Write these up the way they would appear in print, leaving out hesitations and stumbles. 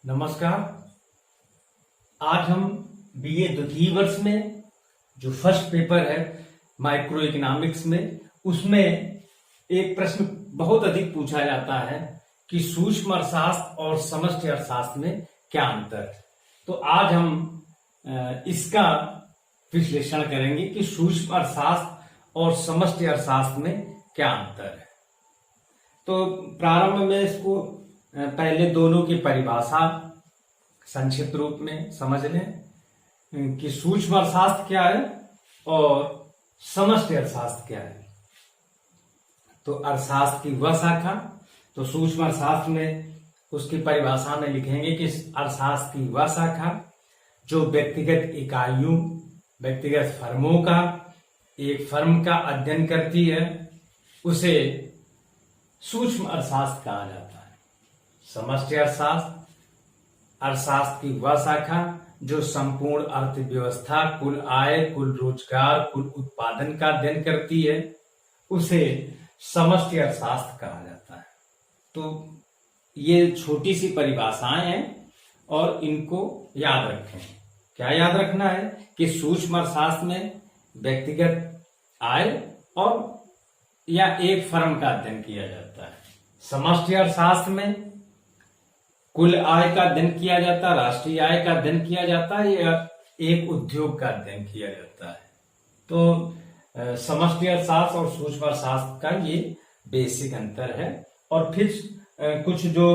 नमस्कार। आज हम बीए द्वितीय वर्ष में जो फर्स्ट पेपर है माइक्रो इकोनॉमिक्स में, उसमें एक प्रश्न बहुत अधिक पूछा जाता है कि सूक्ष्म अर्थशास्त्र और समष्टि अर्थशास्त्र में क्या अंतर है। तो आज हम इसका विश्लेषण करेंगे कि सूक्ष्म अर्थशास्त्र और समष्टि अर्थशास्त्र में क्या अंतर है। तो प्रारंभ में इसको पहले दोनों की परिभाषा संक्षिप्त रूप में समझ लें कि सूक्ष्म अर्थशास्त्र क्या है और समष्टि अर्थशास्त्र क्या है। तो अर्थशास्त्र की वह शाखा, तो सूक्ष्म अर्थशास्त्र में उसकी परिभाषा में लिखेंगे कि अर्थशास्त्र की वह शाखा जो व्यक्तिगत इकाइयों, व्यक्तिगत फर्मों का, एक फर्म का अध्ययन करती है, उसे सूक्ष्म अर्थशास्त्र कहा जाता है। समष्टि अर्थशास्त्र, अर्थशास्त्र की वह शाखा जो संपूर्ण अर्थव्यवस्था, कुल आय, कुल रोजगार, कुल उत्पादन का अध्ययन करती है, उसे समष्टि अर्थशास्त्र कहा जाता है। तो ये छोटी सी परिभाषाएं हैं और इनको याद रखें। क्या याद रखना है कि सूक्ष्म अर्थशास्त्र में व्यक्तिगत आय और या एक फर्म का अध्ययन किया जाता है। समष्टि अर्थशास्त्र में कुल आय का अध्ययन किया जाता है, राष्ट्रीय आय का अध्ययन किया जाता है या एक उद्योग का अध्ययन किया जाता है। तो समष्टि अर्थशास्त्र और सूक्ष्म अर्थशास्त्र का ये बेसिक अंतर है। और फिर कुछ जो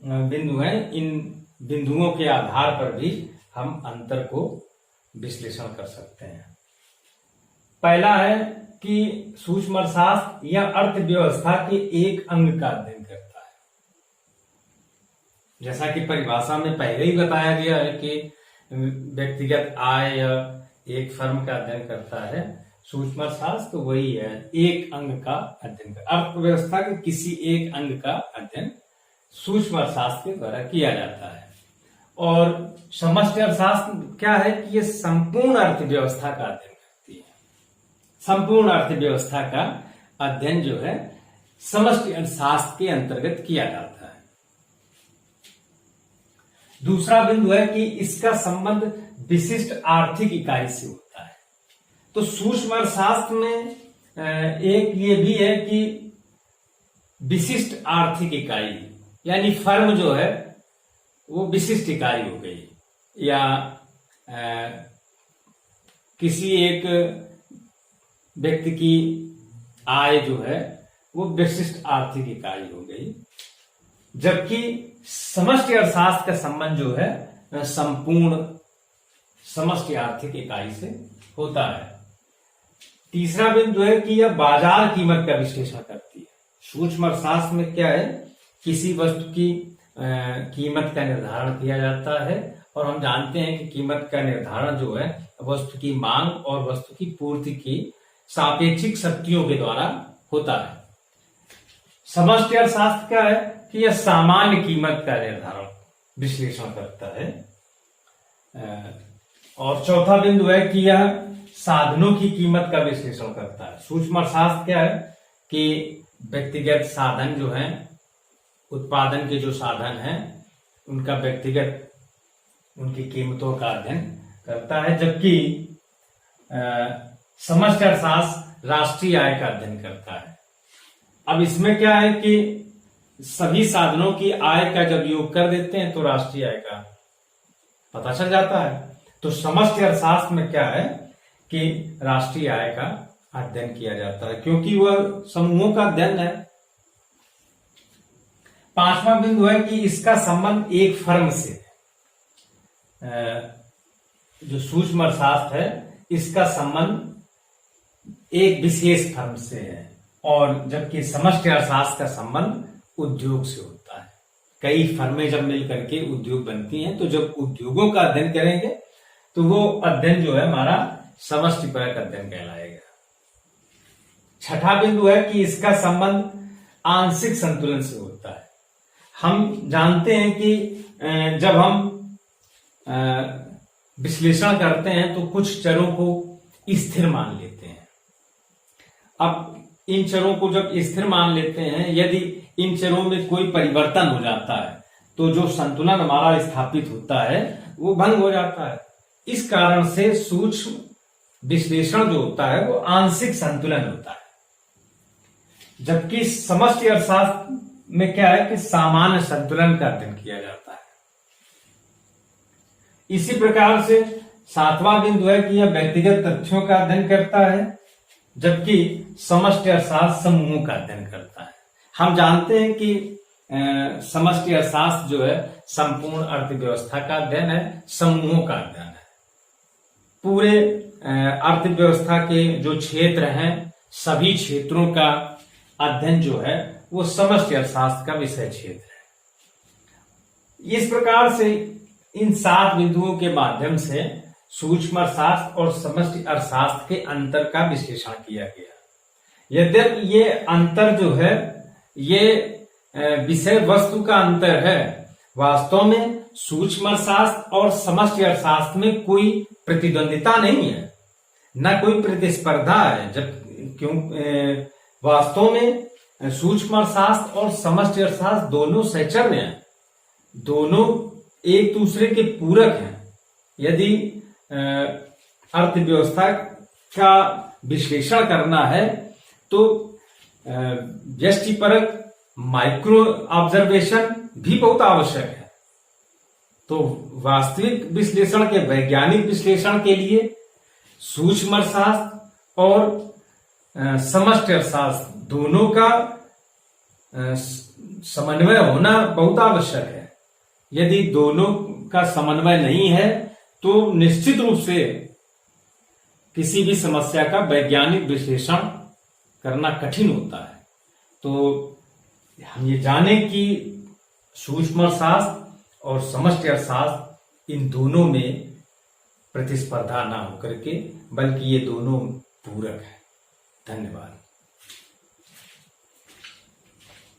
बिंदु हैं, इन बिंदुओं के आधार पर भी हम अंतर को विश्लेषण कर सकते हैं। पहला है कि सूक्ष्म अर्थशास्त्र या अर्थव्यवस्था के एक अंग का अध्ययन करता है। जैसा कि परिभाषा में पहले ही बताया गया है कि व्यक्तिगत आय या एक फर्म का अध्ययन करता है सूक्ष्म अर्थशास्त्र, तो वही है एक अंग का अध्ययन। अर्थव्यवस्था के किसी एक अंग का अध्ययन सूक्ष्म अर्थशास्त्र के द्वारा किया जाता है। और समष्टि अर्थशास्त्र क्या है कि ये संपूर्ण अर्थव्यवस्था का अध्ययन करती है। संपूर्ण अर्थव्यवस्था का अध्ययन जो है समष्टि अर्थशास्त्र के अंतर्गत किया जाता है। दूसरा बिंदु है कि इसका संबंध विशिष्ट आर्थिक इकाई से होता है। तो सूक्ष्म अर्थशास्त्र में एक ये भी है कि विशिष्ट आर्थिक इकाई, यानी फर्म जो है वो विशिष्ट इकाई हो गई, या किसी एक व्यक्ति की आय जो है वो विशिष्ट आर्थिक इकाई हो गई। जबकि समष्टि अर्थशास्त्र का संबंध जो है संपूर्ण समष्टि आर्थिक इकाई से होता है। तीसरा बिंदु है कि यह बाजार कीमत का विश्लेषण करती है। सूक्ष्म अर्थशास्त्र में क्या है, किसी वस्तु की कीमत का निर्धारण किया जाता है, और हम जानते हैं कि कीमत का निर्धारण जो है वस्तु की मांग और वस्तु की पूर्ति की सापेक्षिक शक्तियों के द्वारा होता है। समष्टि अर्थशास्त्र क्या है कि यह सामान्य कीमत का निर्धारण विश्लेषण करता है। और चौथा बिंदु है कि यह साधनों की कीमत का विश्लेषण करता है। सूक्ष्म अर्थशास्त्र क्या है कि व्यक्तिगत साधन जो हैं, उत्पादन के जो साधन हैं, उनका व्यक्तिगत उनकी कीमतों का अध्ययन करता है। जबकि समष्टि अर्थशास्त्र राष्ट्रीय आय का अध्ययन करता है। अब इसमें क्या है कि सभी साधनों की आय का जब योग कर देते हैं तो राष्ट्रीय आय का पता चल जाता है। तो समष्टि अर्थशास्त्र में क्या है कि राष्ट्रीय आय का अध्ययन किया जाता है, क्योंकि वह समूहों का अध्ययन है। पांचवा बिंदु है कि इसका संबंध एक फर्म से, जो सूक्ष्म अर्थशास्त्र है इसका संबंध एक विशेष फर्म से है, और जबकि समष्टि अर्थशास्त्र का संबंध उद्योग से होता है। कई फर्में जब मिल करके उद्योग बनती हैं, तो जब उद्योगों का अध्ययन करेंगे तो वो अध्ययन जो है हमारा समष्टिपरक अध्ययन कहलाएगा। छठा बिंदु है कि इसका संबंध आंशिक संतुलन से होता है। हम जानते हैं कि जब हम विश्लेषण करते हैं तो कुछ चरों को स्थिर मान लेते हैं। अब इन चरों को जब स्थिर मान लेते हैं, यदि इन चरों में कोई परिवर्तन हो जाता है तो जो संतुलन हमारा स्थापित होता है वो भंग हो जाता है। इस कारण से सूक्ष्म विश्लेषण जो होता है वो आंशिक संतुलन होता है, जबकि समष्टि अर्थशास्त्र में क्या है कि सामान्य संतुलन का अध्ययन किया जाता है। इसी प्रकार से सातवां बिंदु है कि यह व्यक्तिगत तथ्यों का अध्ययन करता है, जबकि समष्टि अर्थशास्त्र समूहों का अध्ययन करता है। हम जानते हैं कि समष्टि अर्थशास्त्र जो है संपूर्ण अर्थव्यवस्था का अध्ययन है, समूहों का अध्ययन है। पूरे अर्थव्यवस्था के जो क्षेत्र हैं सभी क्षेत्रों का अध्ययन जो है वो समष्टि अर्थशास्त्र का विषय क्षेत्र है। इस प्रकार से इन 7 बिंदुओं के माध्यम से सूक्ष्म अर्थशास्त्र और समष्टि अर्थशास्त्र के अंतर का विश्लेषण किया गया। यद्यपि ये अंतर जो है ये विषय वस्तु का अंतर है, वास्तव में सूक्ष्म अर्थशास्त्र और समष्टि अर्थशास्त्र में कोई प्रतिद्वंदिता नहीं है, न कोई प्रतिस्पर्धा है। जब वास्तव में सूक्ष्म अर्थशास्त्र और समष्टि अर्थशास्त्र दोनों सहचर्य हैं, दोनों एक दूसरे के पूरक हैं। यदि अर्थव्यवस्था का विश्लेषण करना है तो व्यष्टिपरक माइक्रो ऑब्जर्वेशन भी बहुत आवश्यक है। तो वास्तविक विश्लेषण के वैज्ञानिक विश्लेषण के लिए सूक्ष्म अर्थशास्त्र और समष्टि अर्थशास्त्र दोनों का समन्वय होना बहुत आवश्यक है। यदि दोनों का समन्वय नहीं है तो निश्चित रूप से किसी भी समस्या का वैज्ञानिक विश्लेषण करना कठिन होता है। तो हम ये जानें कि सूक्ष्म अर्थशास्त्र और समष्टि अर्थशास्त्र इन दोनों में प्रतिस्पर्धा ना होकर के बल्कि ये दोनों पूरक है। धन्यवाद।